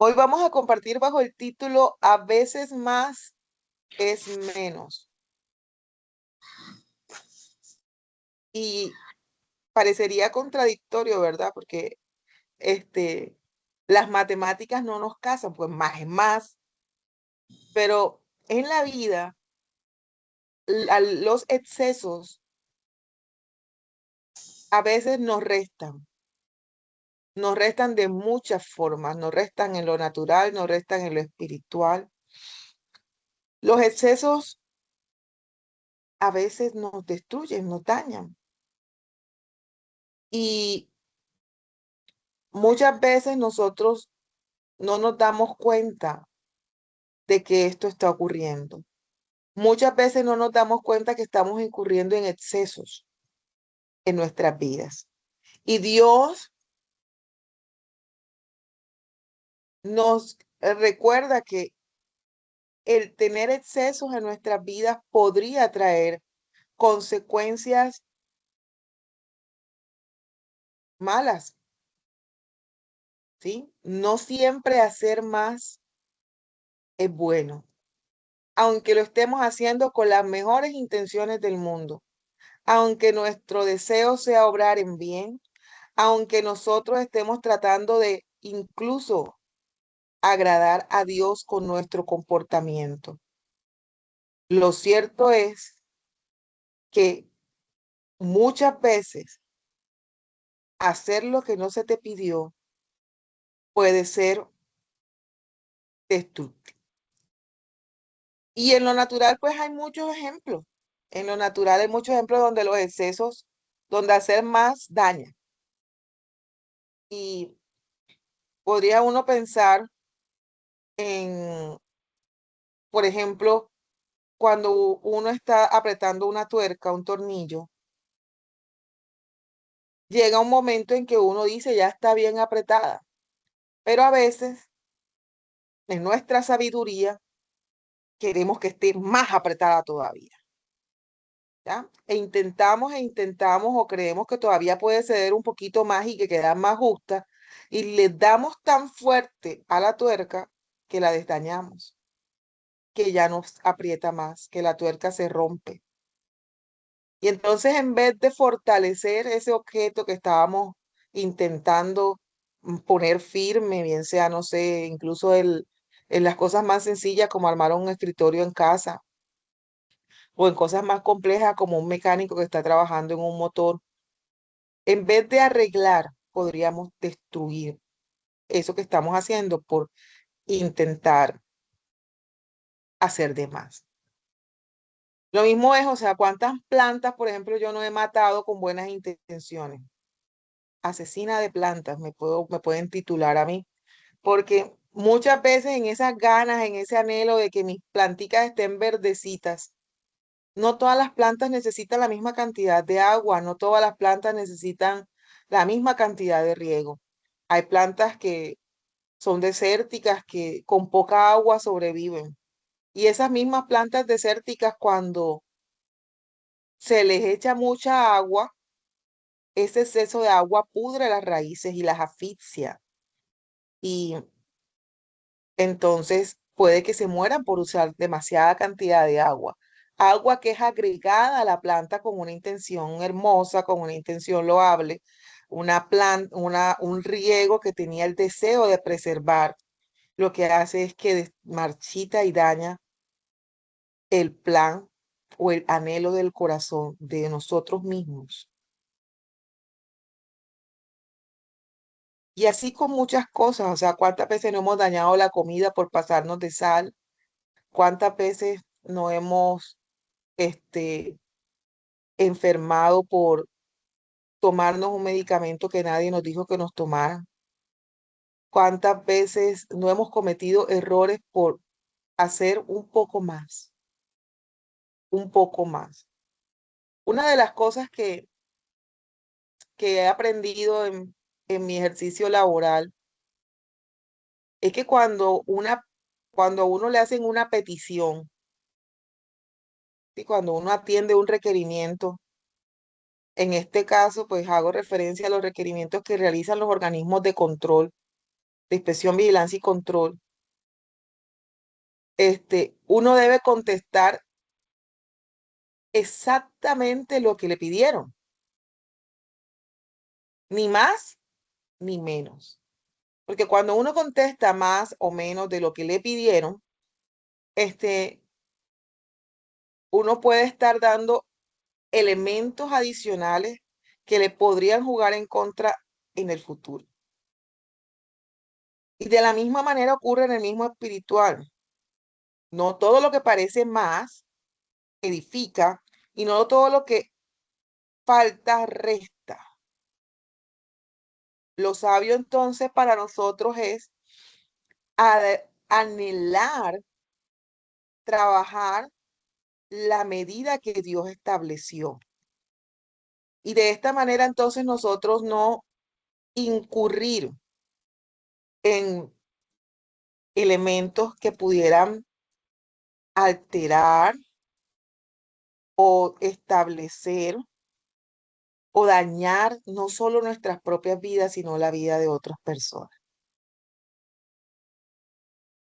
Hoy vamos a compartir bajo el título A veces más es menos. Y parecería contradictorio, ¿verdad? Porque las matemáticas no nos casan, pues más es más, pero en la vida los excesos a veces nos restan de muchas formas, nos restan en lo natural, nos restan en lo espiritual. Los excesos a veces nos destruyen, nos dañan. Y muchas veces nosotros no nos damos cuenta de que esto está ocurriendo. Muchas veces no nos damos cuenta que estamos incurriendo en excesos en nuestras vidas. Y Dios nos recuerda que el tener excesos en nuestras vidas podría traer consecuencias malas, ¿sí? No siempre hacer más es bueno, aunque lo estemos haciendo con las mejores intenciones del mundo, aunque nuestro deseo sea obrar en bien, aunque nosotros estemos tratando de incluso agradar a Dios con nuestro comportamiento. Lo cierto es que muchas veces hacer lo que no se te pidió puede ser destructivo. Y en lo natural, pues hay muchos ejemplos. En lo natural hay muchos ejemplos donde los excesos, donde hacer más daña. Y podría uno pensar en, por ejemplo, cuando uno está apretando una tuerca, un tornillo, llega un momento en que uno dice ya está bien apretada, pero a veces en nuestra sabiduría queremos que esté más apretada todavía, ¿ya? E intentamos o creemos que todavía puede ceder un poquito más y que queda más justa y le damos tan fuerte a la tuerca que la desdañamos, que ya nos aprieta más, que la tuerca se rompe. Y entonces en vez de fortalecer ese objeto que estábamos intentando poner firme, bien sea, no sé, incluso en las cosas más sencillas como armar un escritorio en casa o en cosas más complejas como un mecánico que está trabajando en un motor, en vez de arreglar, podríamos destruir eso que estamos haciendo por intentar hacer de más. Lo mismo es, o sea, cuántas plantas, por ejemplo, yo no he matado con buenas intenciones. Asesina de plantas, me pueden titular a mí, porque muchas veces en esas ganas, en ese anhelo de que mis planticas estén verdecitas, no todas las plantas necesitan la misma cantidad de agua, no todas las plantas necesitan la misma cantidad de riego. Hay plantas que son desérticas, que con poca agua sobreviven. Y esas mismas plantas desérticas, cuando se les echa mucha agua, ese exceso de agua pudre las raíces y las asfixia. Y entonces puede que se mueran por usar demasiada cantidad de agua. Agua que es agregada a la planta con una intención hermosa, con una intención loable, un riego que tenía el deseo de preservar, lo que hace es que marchita y daña el plan o el anhelo del corazón de nosotros mismos. Y así con muchas cosas, o sea, cuántas veces no hemos dañado la comida por pasarnos de sal, cuántas veces no hemos este, enfermado por tomarnos un medicamento que nadie nos dijo que nos tomaran. ¿Cuántas veces no hemos cometido errores por hacer un poco más, un poco más? Una de las cosas que he aprendido en mi ejercicio laboral es que cuando a uno le hacen una petición y cuando uno atiende un requerimiento, en este caso, pues hago referencia a los requerimientos que realizan los organismos de control. de inspección, vigilancia y control, uno debe contestar exactamente lo que le pidieron, ni más ni menos. Porque cuando uno contesta más o menos de lo que le pidieron, este, uno puede estar dando elementos adicionales que le podrían jugar en contra en el futuro. Y de la misma manera ocurre en el mismo espiritual. No todo lo que parece más edifica y no todo lo que falta resta. Lo sabio entonces para nosotros es anhelar, trabajar la medida que Dios estableció. Y de esta manera entonces nosotros no incurrir en elementos que pudieran alterar o establecer o dañar no solo nuestras propias vidas, sino la vida de otras personas.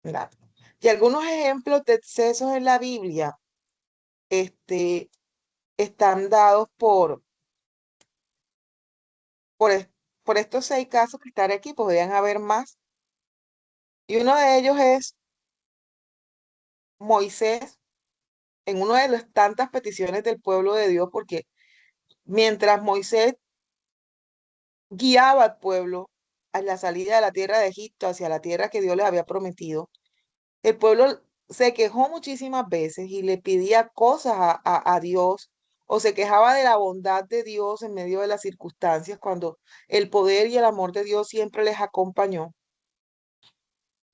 ¿Verdad? Y algunos ejemplos de excesos en la Biblia este, están dados por, por estos 6 casos que están aquí, podrían haber más. Y uno de ellos es Moisés, en una de las tantas peticiones del pueblo de Dios, porque mientras Moisés guiaba al pueblo a la salida de la tierra de Egipto hacia la tierra que Dios les había prometido, el pueblo se quejó muchísimas veces y le pedía cosas a Dios o se quejaba de la bondad de Dios en medio de las circunstancias cuando el poder y el amor de Dios siempre les acompañó.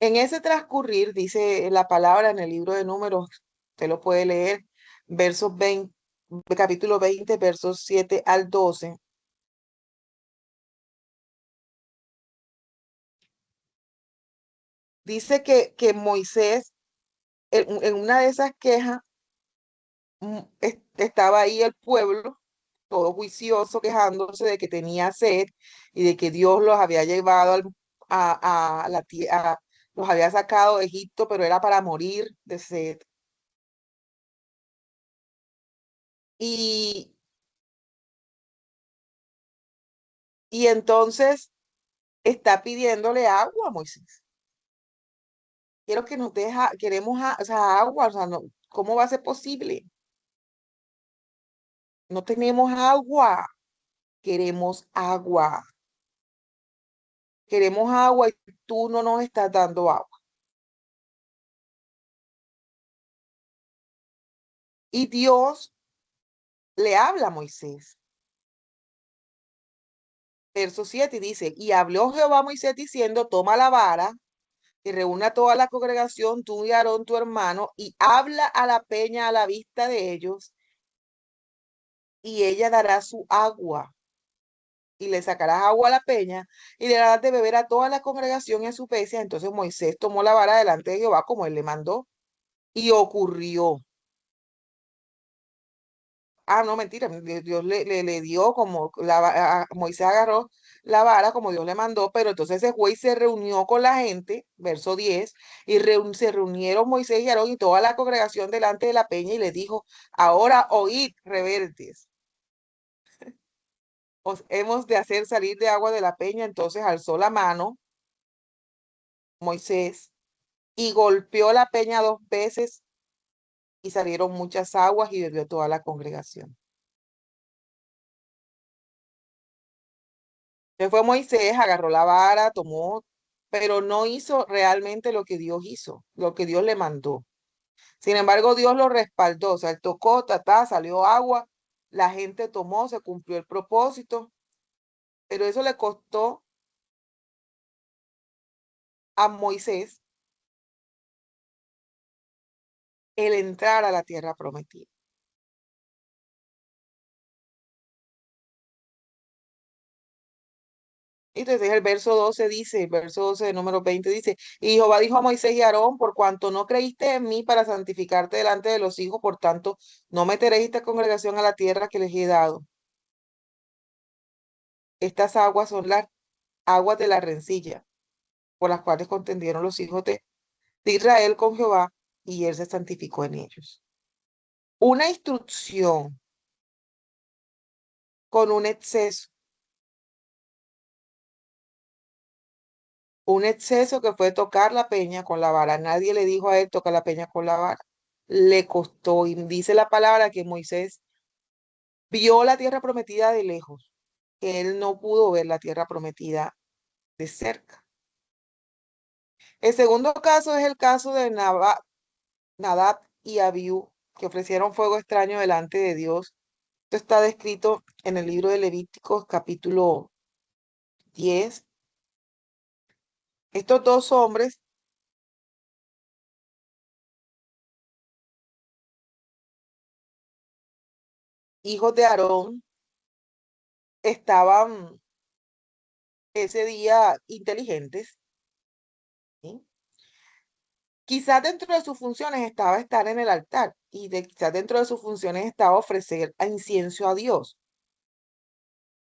En ese transcurrir, dice la palabra en el libro de Números, usted lo puede leer, versos 20, capítulo 20, versos 7 al 12. Dice que Moisés, en una de esas quejas, estaba ahí el pueblo, todo juicioso, quejándose de que tenía sed y de que Dios los había llevado a la tierra, los había sacado de Egipto, pero era para morir de sed. Y, y entonces está pidiéndole agua a Moisés. Quiero que nos deja, queremos, o sea, agua, o sea, no, ¿cómo va a ser posible? No tenemos agua, queremos agua, queremos agua y tú no nos estás dando agua. Y Dios le habla a Moisés. Verso 7 dice, y habló Jehová a Moisés diciendo, toma la vara y reúna toda la congregación, tú y Aarón tu hermano, y habla a la peña a la vista de ellos, y ella dará su agua. Y le sacarás agua a la peña, y le darás de beber a toda la congregación en su pecia. Entonces Moisés tomó la vara delante de Jehová como él le mandó, y ocurrió. Ah, no, mentira, Dios le dio como, Moisés agarró la vara como Dios le mandó, pero entonces ese juez se reunió con la gente, verso 10, y se reunieron Moisés y Aarón y toda la congregación delante de la peña y les dijo, ahora oíd, rebeldes, os hemos de hacer salir de agua de la peña. Entonces alzó la mano Moisés y golpeó la peña 2 veces y salieron muchas aguas y bebió toda la congregación. Se fue Moisés, agarró la vara, tomó, pero no hizo realmente lo que Dios hizo, lo que Dios le mandó. Sin embargo, Dios lo respaldó, o sea, él tocó, salió agua, la gente tomó, se cumplió el propósito, pero eso le costó a Moisés el entrar a la tierra prometida. Entonces el verso 12 dice, el verso 12 de número 20 dice, y Jehová dijo a Moisés y a Aarón, por cuanto no creíste en mí para santificarte delante de los hijos, por tanto, no meteréis esta congregación a la tierra que les he dado. Estas aguas son las aguas de la rencilla. por las cuales contendieron los hijos de Israel con Jehová, y él se santificó en ellos. Una instrucción con un exceso que fue tocar la peña con la vara. Nadie le dijo a él toca la peña con la vara. Le costó, y dice la palabra que Moisés vio la tierra prometida de lejos, que él no pudo ver la tierra prometida de cerca. El segundo caso es el caso de Nadab y Abiú, que ofrecieron fuego extraño delante de Dios. Esto está descrito en el libro de Levíticos, capítulo 10. Estos dos hombres, hijos de Aarón, estaban ese día inteligentes, ¿sí? Quizás dentro de sus funciones estaba estar en el altar y quizás dentro de sus funciones estaba ofrecer incienso a Dios.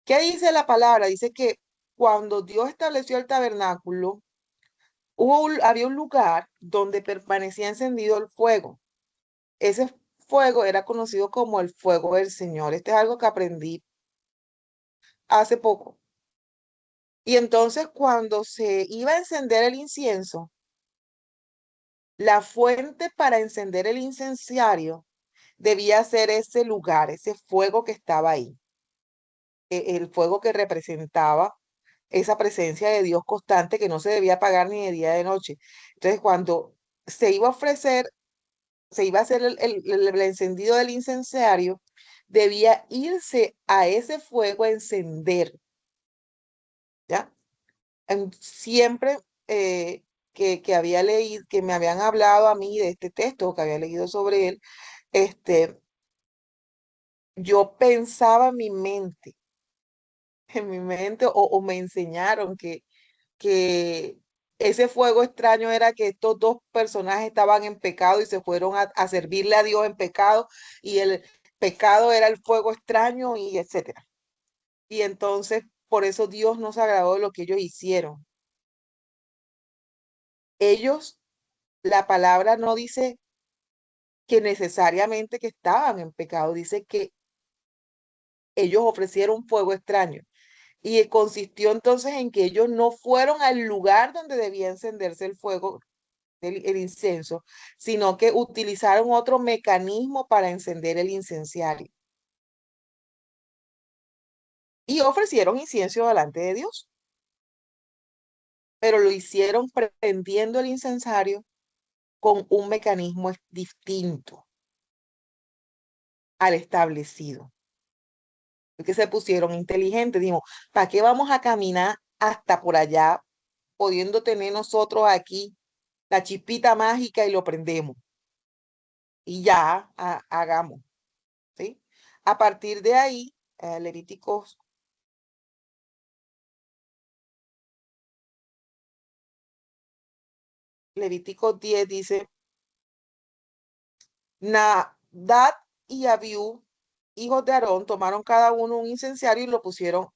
¿Qué dice la palabra? Dice que cuando Dios estableció el tabernáculo, había un lugar donde permanecía encendido el fuego. Ese fuego era conocido como el fuego del Señor. Este es algo que aprendí hace poco. Y entonces cuando se iba a encender el incienso, la fuente para encender el incenciario debía ser ese lugar, ese fuego que estaba ahí, el fuego que representaba esa presencia de Dios constante que no se debía apagar ni de día ni de noche. Entonces, cuando se iba a ofrecer, se iba a hacer el encendido del incenciario, debía irse a ese fuego a encender, ¿ya? Siempre que había leído, que me habían hablado a mí de este texto, que había leído sobre él, este, yo pensaba en mi mente, o me enseñaron que ese fuego extraño era que estos dos personajes estaban en pecado y se fueron a servirle a Dios en pecado, y el pecado era el fuego extraño y etcétera. Y entonces, por eso Dios no se agradó de lo que ellos hicieron. Ellos, la palabra no dice que necesariamente que estaban en pecado, dice que ellos ofrecieron fuego extraño. Y consistió entonces en que ellos no fueron al lugar donde debía encenderse el fuego, el incenso, sino que utilizaron otro mecanismo para encender el incenciario. Y ofrecieron incienso delante de Dios, pero lo hicieron prendiendo el incensario con un mecanismo distinto al establecido. Porque se pusieron inteligentes, dijimos, ¿para qué vamos a caminar hasta por allá, pudiendo tener nosotros aquí la chispita mágica y lo prendemos? Y ya hagamos, ¿sí? A partir de ahí, Levítico 10 dice, Nadab y Abiú, hijos de Aarón, tomaron cada uno un incenciario y lo pusieron,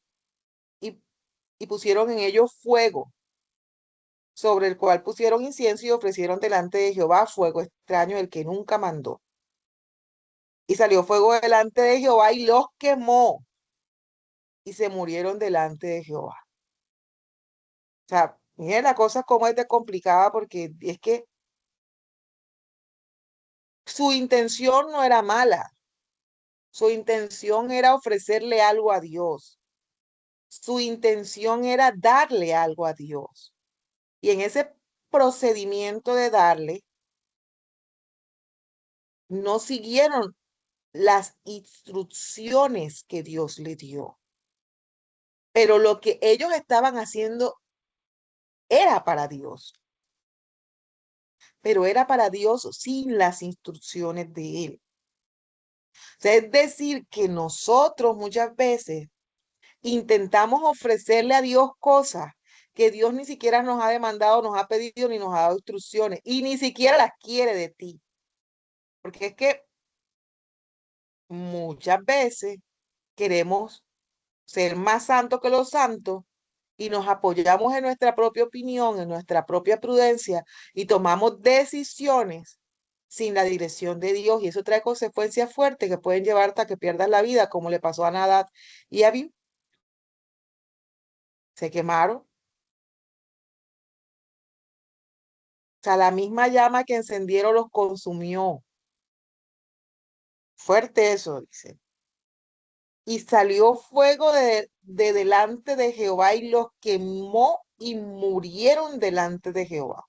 y, y pusieron en ello fuego, sobre el cual pusieron incienso y ofrecieron delante de Jehová fuego extraño, el que nunca mandó. Y salió fuego delante de Jehová y los quemó, y se murieron delante de Jehová. O sea, miren la cosa como es de complicada, porque es que su intención no era mala, su intención era ofrecerle algo a Dios, su intención era darle algo a Dios. Y en ese procedimiento de darle, no siguieron las instrucciones que Dios le dio. Pero lo que ellos estaban haciendo era para Dios, pero era para Dios sin las instrucciones de Él. O sea, es decir, que nosotros muchas veces intentamos ofrecerle a Dios cosas que Dios ni siquiera nos ha demandado, nos ha pedido, ni nos ha dado instrucciones, y ni siquiera las quiere de ti. Porque es que muchas veces queremos ser más santos que los santos y nos apoyamos en nuestra propia opinión, en nuestra propia prudencia y tomamos decisiones sin la dirección de Dios, y eso trae consecuencias fuertes que pueden llevar hasta que pierdas la vida, como le pasó a Nadab y a Abiú. Se quemaron. O sea, la misma llama que encendieron los consumió. Fuerte eso, dice. Y salió fuego de delante de Jehová y los quemó y murieron delante de Jehová.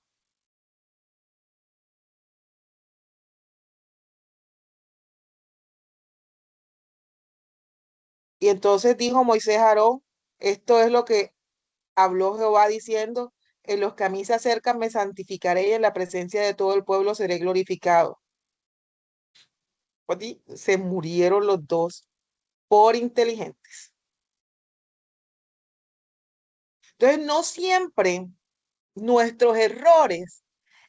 Y entonces dijo Moisés a Aarón, esto es lo que habló Jehová diciendo, en los que a mí se acercan me santificaré y en la presencia de todo el pueblo seré glorificado. Oye, se murieron los dos por inteligentes. Entonces, no siempre nuestros errores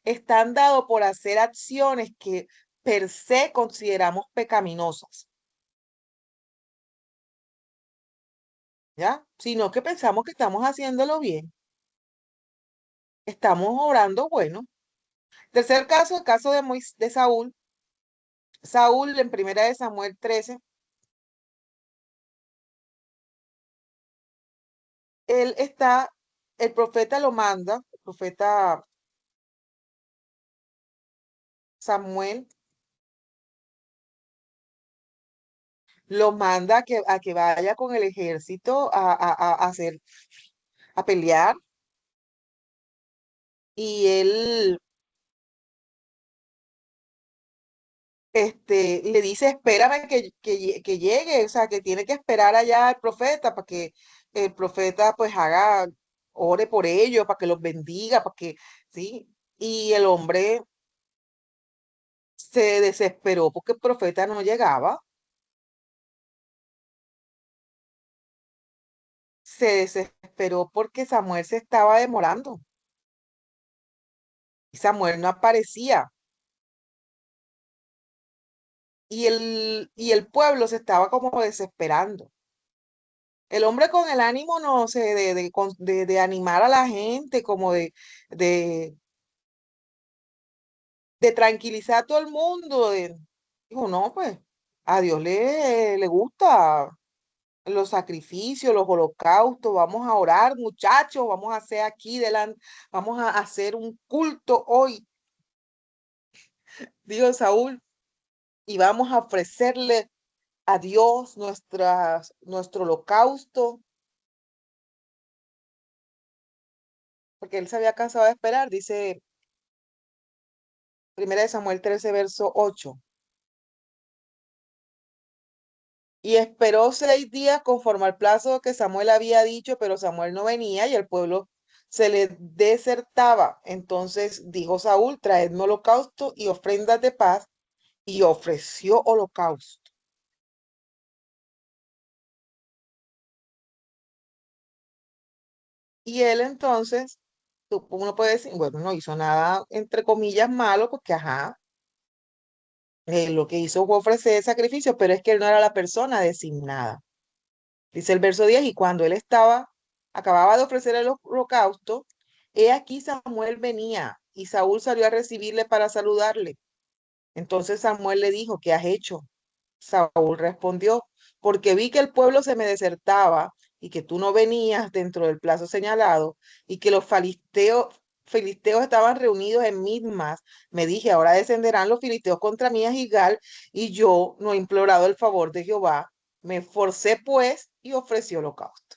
están dados por hacer acciones que per se consideramos pecaminosas, ¿ya? Sino que pensamos que estamos haciéndolo bien, estamos obrando bueno. Tercer caso, el caso de Saúl. Saúl en primera de Samuel 13, él está, el profeta lo manda, el profeta Samuel lo manda a que vaya con el ejército a hacer, a pelear, y él le dice, espérame que llegue, o sea, que tiene que esperar allá al profeta para que el profeta pues haga, ore por ellos, para que los bendiga, para que, sí, y el hombre se desesperó porque el profeta no llegaba, se desesperó porque Samuel se estaba demorando y Samuel no aparecía. Y el pueblo se estaba como desesperando. El hombre con el ánimo, no sé, de animar a la gente, como de, de tranquilizar a todo el mundo. Dijo, no, pues a Dios le gusta los sacrificios, los holocaustos, vamos a orar, muchachos, vamos a hacer aquí delante, vamos a hacer un culto hoy, dijo Saúl, y vamos a ofrecerle a Dios nuestro holocausto, porque él se había cansado de esperar, dice Primera de Samuel 13, verso 8. Y esperó 6 días conforme al plazo que Samuel había dicho, pero Samuel no venía y el pueblo se le desertaba. Entonces dijo Saúl, traedme holocausto y ofrendas de paz, y ofreció holocausto. Y él entonces, uno puede decir, bueno, no hizo nada, entre comillas, malo, porque ajá, lo que hizo fue ofrecer sacrificio, pero es que él no era la persona designada. Dice el verso 10, y cuando él acababa de ofrecer el holocausto, he aquí Samuel venía, y Saúl salió a recibirle para saludarle. Entonces Samuel le dijo, ¿qué has hecho? Saúl respondió, porque vi que el pueblo se me desertaba y que tú no venías dentro del plazo señalado y que los filisteos estaban reunidos en Mismas. Me dije, ahora descenderán los filisteos contra mí a Gilgal, y yo no he implorado el favor de Jehová. Me forcé pues y ofrecí holocausto.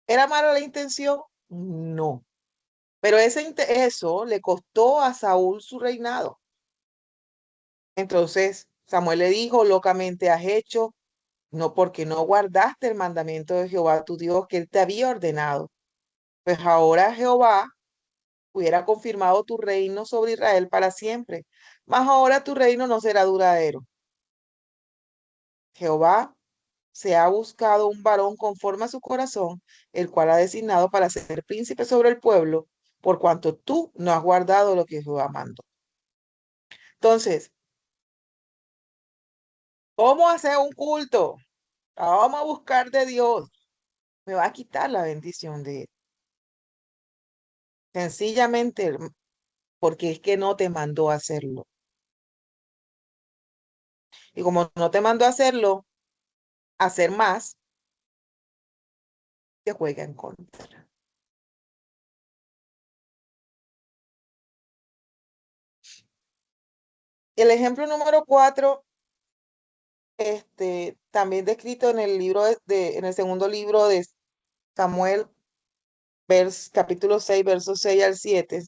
¿Era mala la intención? No. Pero eso le costó a Saúl su reinado. Entonces Samuel le dijo, locamente has hecho, no porque no guardaste el mandamiento de Jehová tu Dios que él te había ordenado. Pues ahora Jehová hubiera confirmado tu reino sobre Israel para siempre, mas ahora tu reino no será duradero. Jehová se ha buscado un varón conforme a su corazón, el cual ha designado para ser príncipe sobre el pueblo, por cuanto tú no has guardado lo que Jehová mandó. Entonces, ¿cómo hacer un culto? Vamos a buscar de Dios. me va a quitar la bendición de él. Sencillamente porque es que no te mandó a hacerlo. Y como no te mandó a hacerlo, hacer más, te juega en contra. El ejemplo número 4, también descrito en el libro en el segundo libro de Samuel, capítulo 6, versos 6 al 7,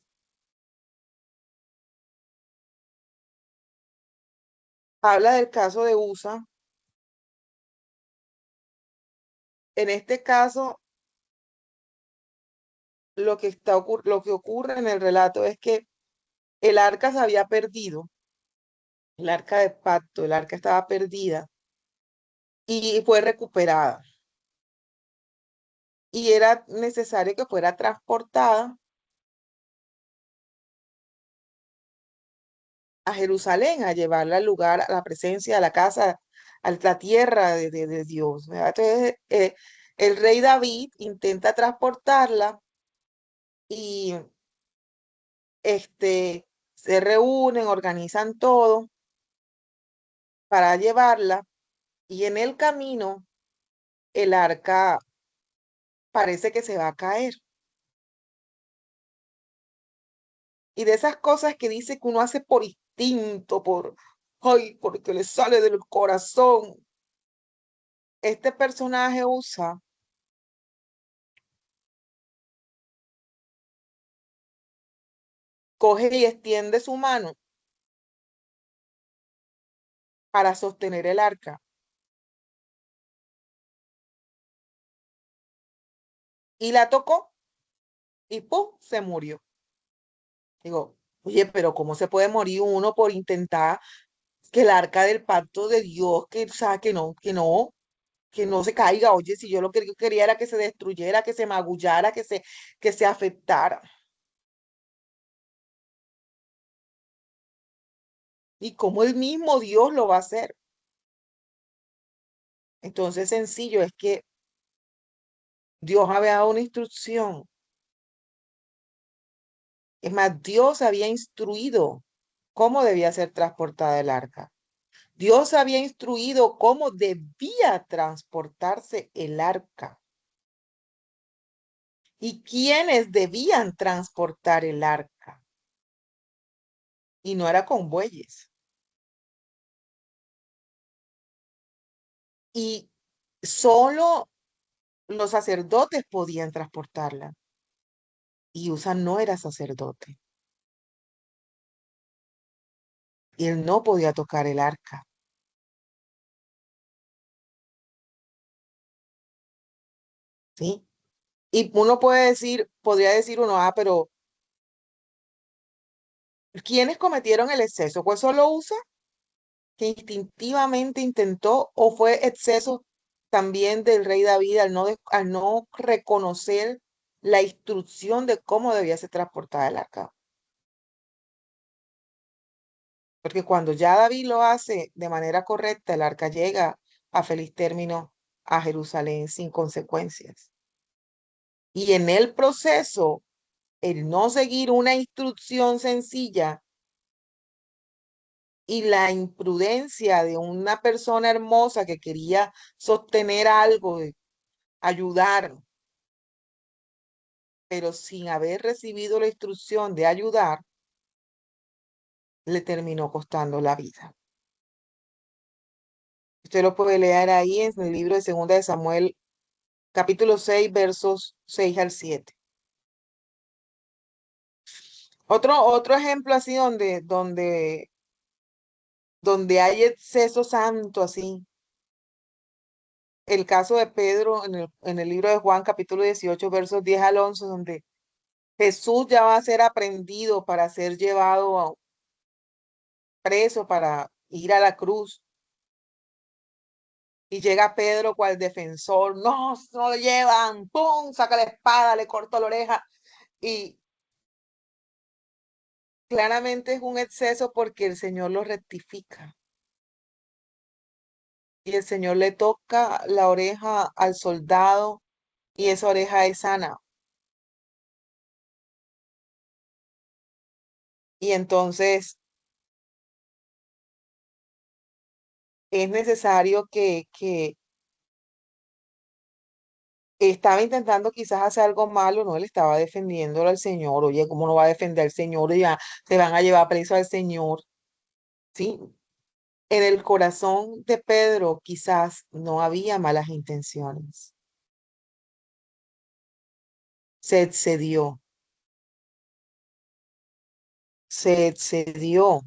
habla del caso de Usa. En este caso, lo que ocurre en el relato es que el arca se había perdido, el arca de pacto, el arca estaba perdida y fue recuperada. Y era necesario que fuera transportada a Jerusalén, a llevarla al lugar, a la presencia, a la casa, a la tierra de Dios, ¿verdad? Entonces, el rey David intenta transportarla y se reúnen, organizan todo para llevarla y en el camino el arca parece que se va a caer. Y de esas cosas que dice que uno hace por instinto, ay, porque le sale del corazón. Este personaje usa, coge y extiende su mano para sostener el arca y la tocó y ¡pum! Se murió. Digo, oye, pero ¿cómo se puede morir uno por intentar que el arca del pacto de Dios, que, o sea, que no se caiga? Oye, si yo lo que quería era que se destruyera, que se magullara, que se afectara. Y cómo el mismo Dios lo va a hacer. Entonces, sencillo, es que Dios había dado una instrucción. Es más, Dios había instruido cómo debía ser transportada el arca. Dios había instruido cómo debía transportarse el arca y quiénes debían transportar el arca. Y no era con bueyes. Y solo los sacerdotes podían transportarla. Y Usa no era sacerdote. Y él no podía tocar el arca. ¿Sí? Y uno puede decir, podría decir uno, pero ¿quiénes cometieron el exceso? ¿Fue solo Usa que instintivamente intentó o fue exceso también del rey David al no reconocer la instrucción de cómo debía ser transportada el arca? Porque cuando ya David lo hace de manera correcta, el arca llega a feliz término a Jerusalén sin consecuencias. Y en el proceso, el no seguir una instrucción sencilla y la imprudencia de una persona hermosa que quería sostener algo, ayudar, pero sin haber recibido la instrucción de ayudar, le terminó costando la vida. Usted lo puede leer ahí en el libro de Segunda de Samuel, capítulo 6, versos 6 al 7. Otro ejemplo así donde hay exceso santo, así. El caso de Pedro en el libro de Juan, capítulo 18, versos 10 al 11, donde Jesús ya va a ser aprendido para ser llevado preso para ir a la cruz. Y llega Pedro cual defensor, no, no lo llevan, ¡pum! Saca la espada, le corta la oreja. Y claramente es un exceso porque el Señor lo rectifica. Y el Señor le toca la oreja al soldado y esa oreja es sana. Y entonces es necesario que estaba intentando quizás hacer algo malo, no, él estaba defendiéndolo al Señor. Oye, ¿cómo no va a defender al Señor? Ya se van a llevar preso al Señor. Sí, en el corazón de Pedro quizás no había malas intenciones. Se excedió, se excedió,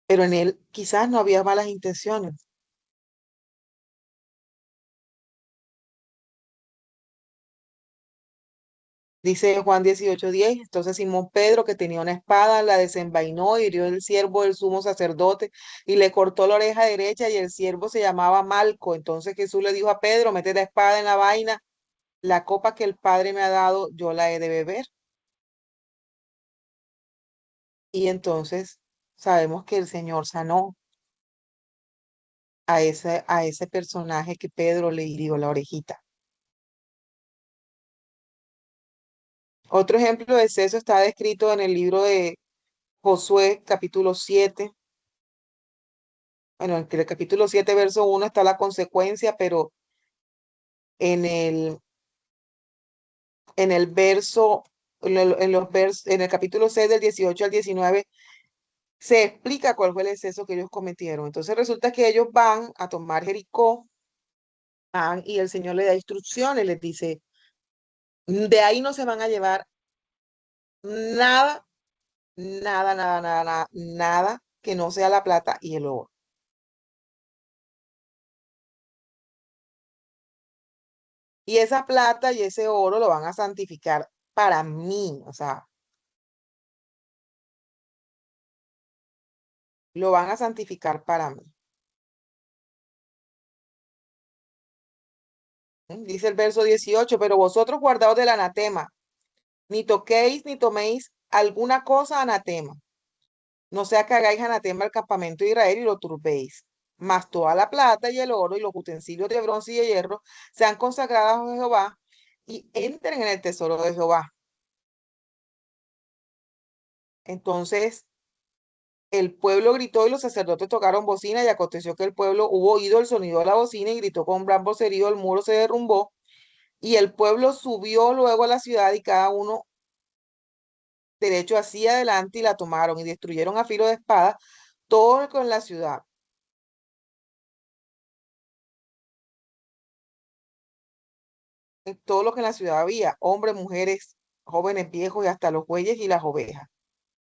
pero en él quizás no había malas intenciones. Dice Juan 18:10, entonces Simón Pedro, que tenía una espada, la desenvainó, hirió el siervo del sumo sacerdote y le cortó la oreja derecha y el siervo se llamaba Malco. Entonces Jesús le dijo a Pedro, mete la espada en la vaina, la copa que el Padre me ha dado, yo la he de beber. Y entonces sabemos que el Señor sanó a ese personaje que Pedro le hirió la orejita. Otro ejemplo de eso está descrito en el libro de Josué, capítulo 7. Bueno, en el capítulo 7 verso 1 está la consecuencia, pero en el, en el verso, en el capítulo 6 del 18 al 19 se explica cuál fue el exceso que ellos cometieron. Entonces resulta que ellos van a tomar Jericó, y el Señor les da instrucciones, les dice, de ahí no se van a llevar nada, nada, nada, nada, nada, nada que no sea la plata y el oro. Y esa plata y ese oro lo van a santificar para mí, o sea, lo van a santificar para mí. Dice el verso 18, pero vosotros guardaos del anatema, ni toquéis ni toméis alguna cosa anatema, no sea que hagáis anatema al campamento de Israel y lo turbéis. Mas toda la plata y el oro y los utensilios de bronce y de hierro sean consagrados a Jehová y entren en el tesoro de Jehová. Entonces el pueblo gritó y los sacerdotes tocaron bocina y aconteció que el pueblo hubo oído el sonido de la bocina y gritó con gran vocerío, el muro se derrumbó y el pueblo subió luego a la ciudad y cada uno derecho hacia adelante y la tomaron y destruyeron a filo de espada todo lo que en la ciudad, todo lo que en la ciudad había, hombres, mujeres, jóvenes, viejos y hasta los bueyes y las ovejas.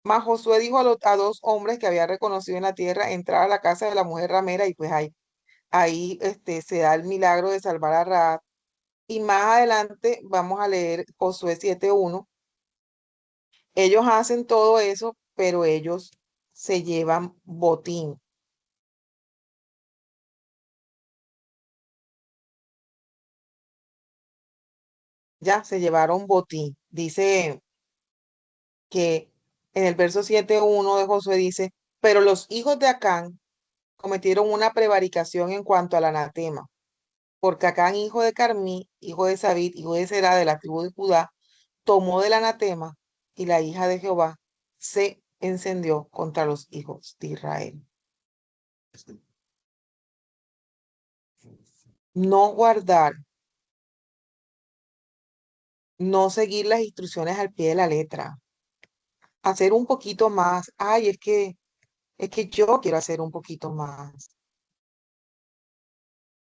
Mas Josué dijo a dos hombres que había reconocido en la tierra entrar a la casa de la mujer ramera y pues ahí se da el milagro de salvar a Raab. Y más adelante vamos a leer Josué 7:1. Ellos hacen todo eso, pero ellos se llevan botín. Ya se llevaron botín. Dice que en el verso 7:1 de Josué dice, pero los hijos de Acán cometieron una prevaricación en cuanto al anatema, porque Acán, hijo de Carmí, hijo de Sabit, hijo de Será, de la tribu de Judá, tomó del anatema y la hija de Jehová se encendió contra los hijos de Israel. No guardar, no seguir las instrucciones al pie de la letra, hacer un poquito más. Ay, es que yo quiero hacer un poquito más.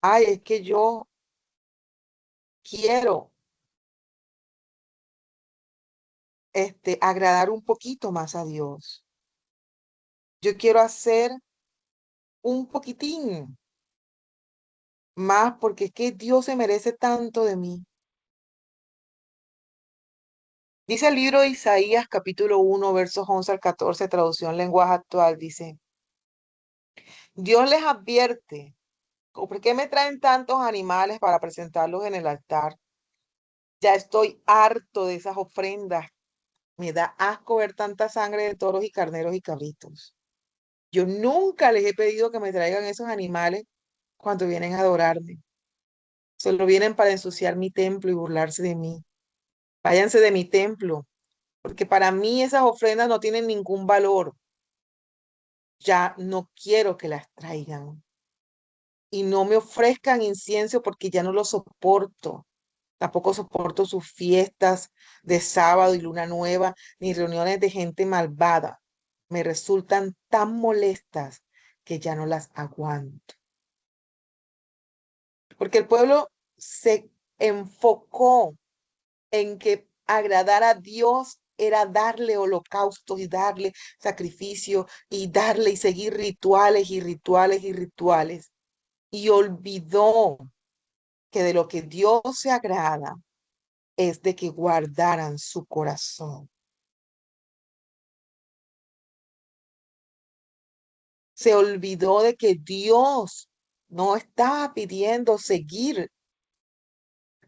Ay, es que yo quiero agradar un poquito más a Dios. Yo quiero hacer un poquitín más porque es que Dios se merece tanto de mí. Dice el libro de Isaías, capítulo 1 versos 11 al 14, traducción lenguaje actual, dice, Dios les advierte, ¿por qué me traen tantos animales para presentarlos en el altar? Ya estoy harto de esas ofrendas. Me da asco ver tanta sangre de toros y carneros y cabritos. Yo nunca les he pedido que me traigan esos animales cuando vienen a adorarme. Solo vienen para ensuciar mi templo y burlarse de mí. Váyanse de mi templo, porque para mí esas ofrendas no tienen ningún valor. Ya no quiero que las traigan. Y no me ofrezcan incienso porque ya no lo soporto. Tampoco soporto sus fiestas de sábado y luna nueva, ni reuniones de gente malvada. Me resultan tan molestas que ya no las aguanto. Porque el pueblo se enfocó en que agradar a Dios era darle holocaustos y darle sacrificio y darle y seguir rituales y rituales y rituales. Y olvidó que de lo que Dios se agrada es de que guardaran su corazón. Se olvidó de que Dios no estaba pidiendo seguir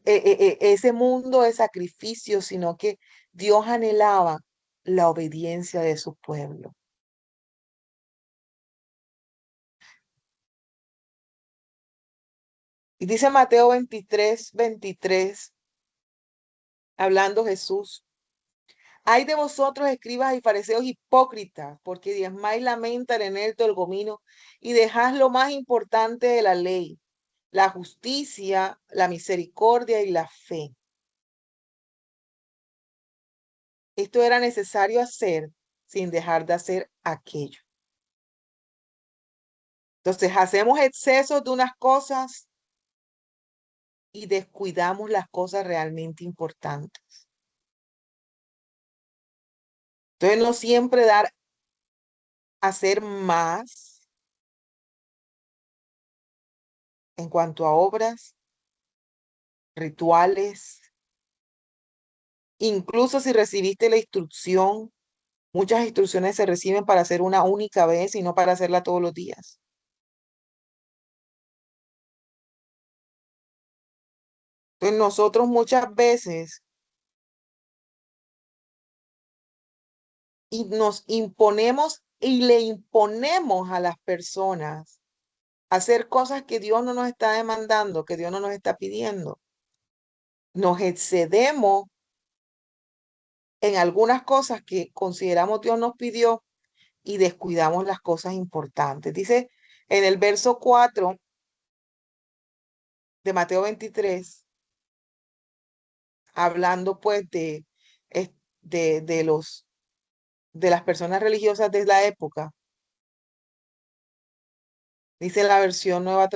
ese mundo de sacrificio, sino que Dios anhelaba la obediencia de su pueblo. Y dice Mateo 23, hablando Jesús, hay de vosotros, escribas y fariseos hipócritas, porque diezmáis la menta, el eneldo, el gomino, y dejáis lo más importante de la ley, la justicia, la misericordia y la fe. Esto era necesario hacer sin dejar de hacer aquello. Entonces hacemos excesos de unas cosas y descuidamos las cosas realmente importantes. Entonces no siempre dar hacer más en cuanto a obras, rituales, incluso si recibiste la instrucción, muchas instrucciones se reciben para hacer una única vez y no para hacerla todos los días. Entonces nosotros muchas veces y nos imponemos y le imponemos a las personas hacer cosas que Dios no nos está demandando, que Dios no nos está pidiendo. Nos excedemos en algunas cosas que consideramos Dios nos pidió y descuidamos las cosas importantes. Dice en el verso 4 de Mateo 23, hablando pues de los de las personas religiosas de la época. Dice la versión nueva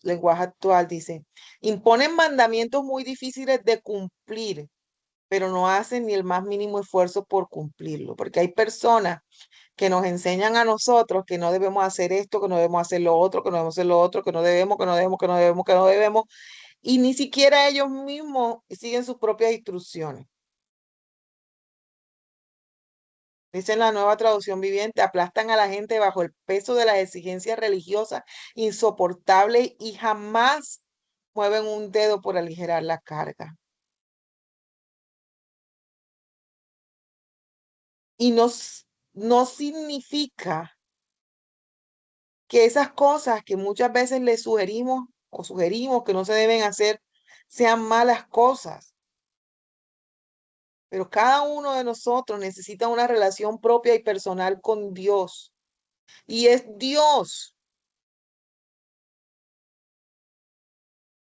lenguaje actual, dice, imponen mandamientos muy difíciles de cumplir, pero no hacen ni el más mínimo esfuerzo por cumplirlo, porque hay personas que nos enseñan a nosotros que no debemos hacer esto, que no debemos hacer lo otro, que no debemos hacer lo otro, que no debemos, que no debemos, que no debemos, que no debemos, y ni siquiera ellos mismos siguen sus propias instrucciones. Dice en la nueva traducción viviente, aplastan a la gente bajo el peso de las exigencias religiosas insoportables y jamás mueven un dedo por aligerar la carga. Y no significa que esas cosas que muchas veces les sugerimos o sugerimos que no se deben hacer sean malas cosas. Pero cada uno de nosotros necesita una relación propia y personal con Dios. Y es Dios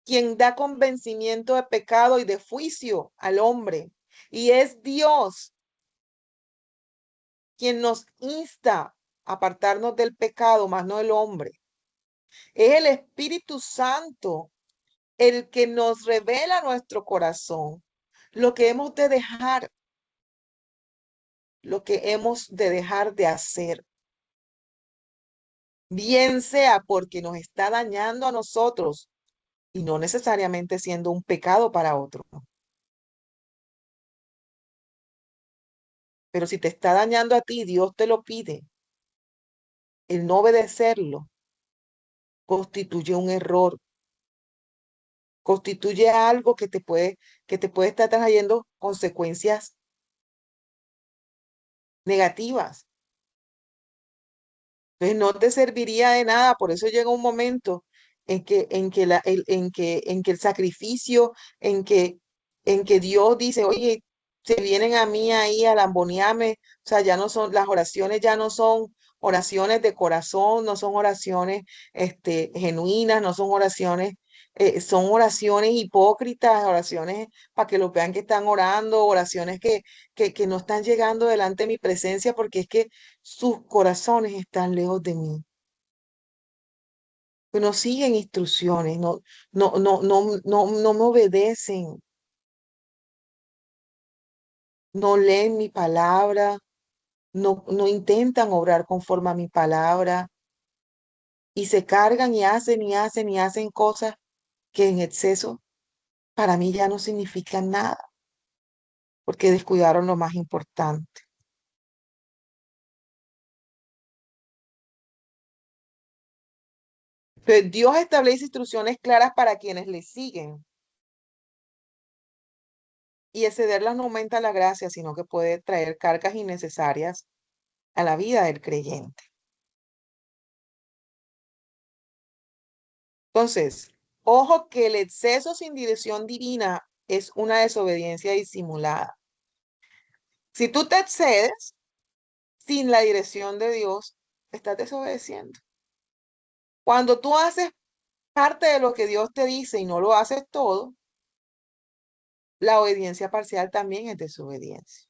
quien da convencimiento de pecado y de juicio al hombre. Y es Dios quien nos insta a apartarnos del pecado, más no el hombre. Es el Espíritu Santo el que nos revela a nuestro corazón lo que hemos de dejar, lo que hemos de dejar de hacer. Bien sea porque nos está dañando a nosotros y no necesariamente siendo un pecado para otro. Pero si te está dañando a ti, Dios te lo pide. El no obedecerlo constituye un error, constituye algo que te puede estar trayendo consecuencias negativas. Entonces no te serviría de nada, por eso llega un momento en que el sacrificio, en que Dios dice, oye, se vienen a mí ahí a lambonearme, o sea, ya no son, las oraciones ya no son oraciones de corazón, no son oraciones genuinas, no son oraciones, son oraciones hipócritas, oraciones para que lo vean que están orando, oraciones que no están llegando delante de mi presencia porque es que sus corazones están lejos de mí, que no siguen instrucciones, no me obedecen, no leen mi palabra, no intentan obrar conforme a mi palabra y se cargan y hacen y hacen y hacen cosas que en exceso para mí ya no significan nada, porque descuidaron lo más importante. Pero Dios establece instrucciones claras para quienes le siguen y excederlas no aumenta la gracia, sino que puede traer cargas innecesarias a la vida del creyente. Entonces, ojo que el exceso sin dirección divina es una desobediencia disimulada. Si tú te excedes sin la dirección de Dios, estás desobedeciendo. Cuando tú haces parte de lo que Dios te dice y no lo haces todo, la obediencia parcial también es desobediencia.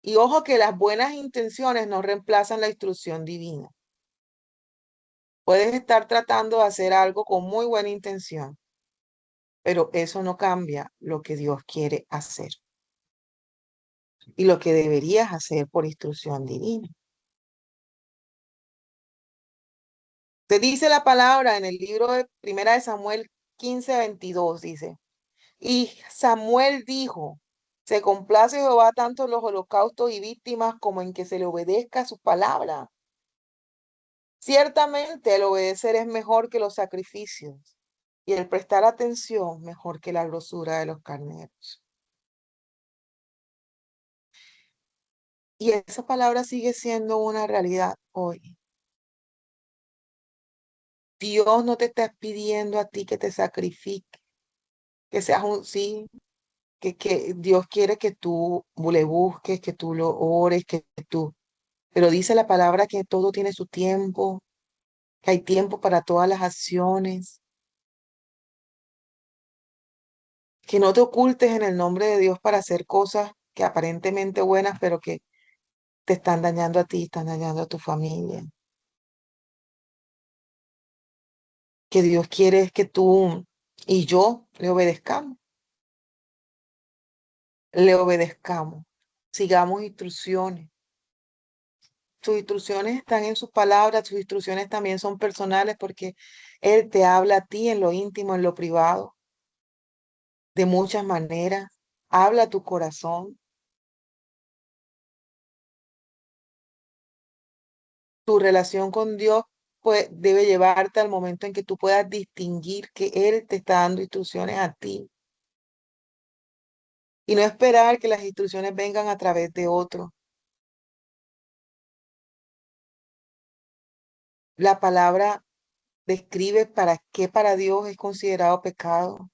Y ojo que las buenas intenciones no reemplazan la instrucción divina. Puedes estar tratando de hacer algo con muy buena intención, pero eso no cambia lo que Dios quiere hacer y lo que deberías hacer por instrucción divina. Te dice la palabra en el libro de Primera de Samuel 15:22, dice, y Samuel dijo, se complace Jehová tanto en los holocaustos y víctimas como en que se le obedezca su palabra. Ciertamente el obedecer es mejor que los sacrificios y el prestar atención mejor que la grosura de los carneros. Y esa palabra sigue siendo una realidad hoy. Dios no te está pidiendo a ti que te sacrifiques, que seas un sí, que Dios quiere que tú le busques, que tú lo ores, que tú, pero dice la palabra que todo tiene su tiempo, que hay tiempo para todas las acciones, que no te ocultes en el nombre de Dios para hacer cosas que aparentemente buenas, pero que te están dañando a ti, están dañando a tu familia. Que Dios quiere es que tú y yo le obedezcamos, sigamos instrucciones. Sus instrucciones están en sus palabras, sus instrucciones también son personales porque Él te habla a ti en lo íntimo, en lo privado, de muchas maneras. Habla a tu corazón. Tu relación con Dios pues, debe llevarte al momento en que tú puedas distinguir que Él te está dando instrucciones a ti y no esperar que las instrucciones vengan a través de otro. La palabra describe para qué para Dios es considerado pecado.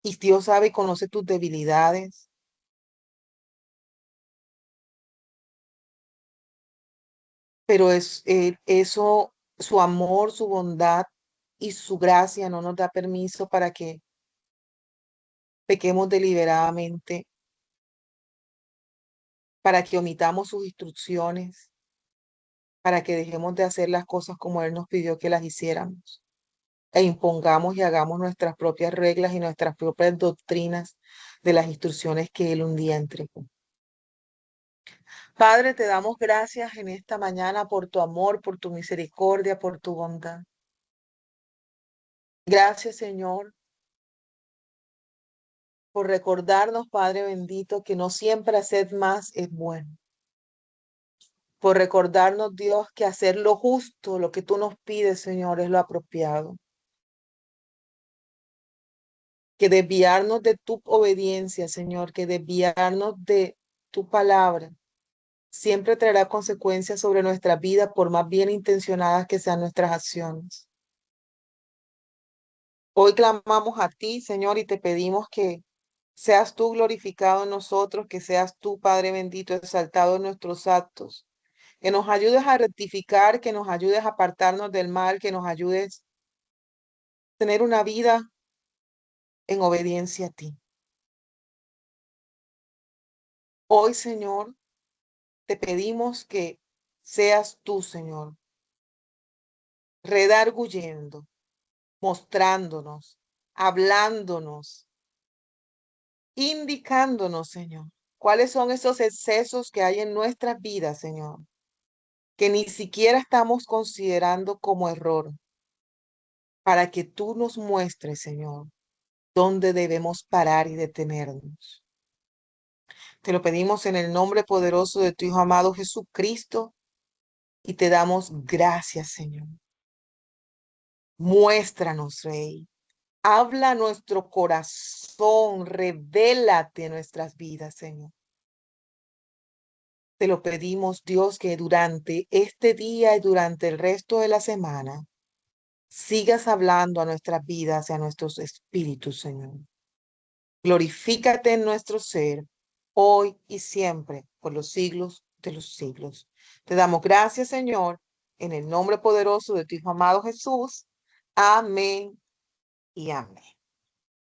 Y Dios sabe y conoce tus debilidades, pero eso, su amor, su bondad y su gracia no nos da permiso para que pequemos deliberadamente, para que omitamos sus instrucciones, para que dejemos de hacer las cosas como Él nos pidió que las hiciéramos e impongamos y hagamos nuestras propias reglas y nuestras propias doctrinas de las instrucciones que Él un día entregó. Padre, te damos gracias en esta mañana por tu amor, por tu misericordia, por tu bondad. Gracias, Señor, por recordarnos, Padre bendito, que no siempre hacer más es bueno. Por recordarnos, Dios, que hacer lo justo, lo que tú nos pides, Señor, es lo apropiado. Que desviarnos de tu obediencia, Señor, que desviarnos de tu palabra siempre traerá consecuencias sobre nuestra vida por más bien intencionadas que sean nuestras acciones. Hoy clamamos a ti, Señor, y te pedimos que seas tú glorificado en nosotros, que seas tú, Padre bendito, exaltado en nuestros actos, que nos ayudes a rectificar, que nos ayudes a apartarnos del mal, que nos ayudes a tener una vida en obediencia a ti. Hoy, Señor, te pedimos que seas tú, Señor, redarguyendo, mostrándonos, hablándonos, indicándonos, Señor, cuáles son esos excesos que hay en nuestras vidas, Señor, que ni siquiera estamos considerando como error, para que tú nos muestres, Señor, dónde debemos parar y detenernos. Te lo pedimos en el nombre poderoso de tu Hijo amado Jesucristo y te damos gracias, Señor. Muéstranos, Rey. Habla a nuestro corazón, revélate en nuestras vidas, Señor. Te lo pedimos, Dios, que durante este día y durante el resto de la semana sigas hablando a nuestras vidas y a nuestros espíritus, Señor. Glorifícate en nuestro ser, hoy y siempre, por los siglos de los siglos. Te damos gracias, Señor, en el nombre poderoso de tu Hijo amado Jesús. Amén y amén.